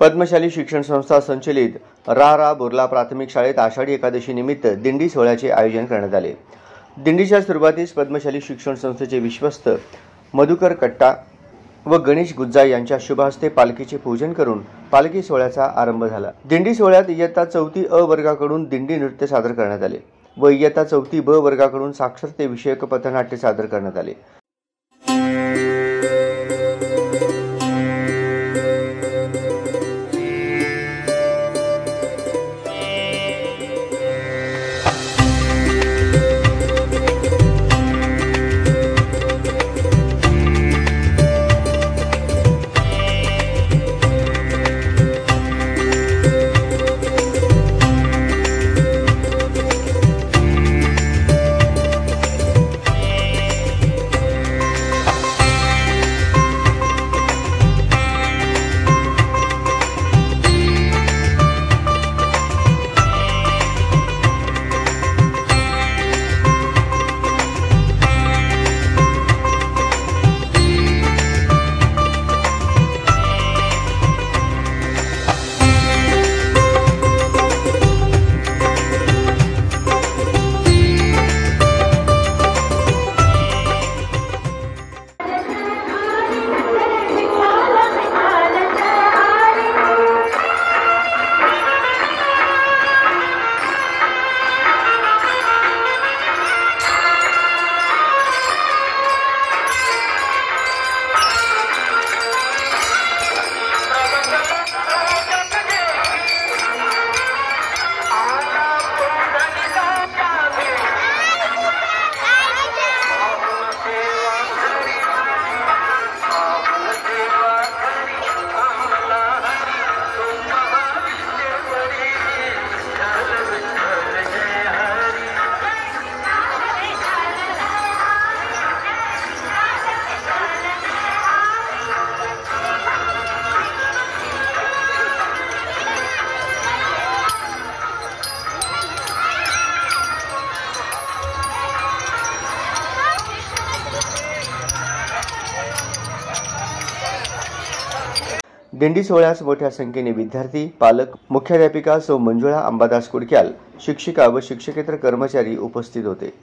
पद्मशाली शिक्षण संस्था संचलित रा बोर्ला प्राथमिक शाळेत आषाढी एकादशी निमित्त दिंडी सोहळ्याचे आयोजन करण्यात आले। दिंडीच्या सुरुवातीस पद्मशाली शिक्षण संस्थेचे विश्वस्त मधुकर कट्टा व गणेश गुज्जा यांच्या शुभ हस्ते पालखीचे पूजन करून पालखी सोहळ्याचा आरंभ झाला। दिंडी सोहळ्यात इयत्ता 4थी अ वर्गाकडून दिंडी नृत्य सादर करण्यात आले व इयत्ता 4थी ब वर्गाकडून साक्षरते विषयक पथनाट्य सादर करण्यात आले। दिंडी सोहळ्यास मोठ्या संख्येने विद्यार्थी, पालक, मुख्याध्यापिका सौ मंजुळा अंबादास कुडक्याल, शिक्षिका व शिक्षकेतर कर्मचारी उपस्थित होते।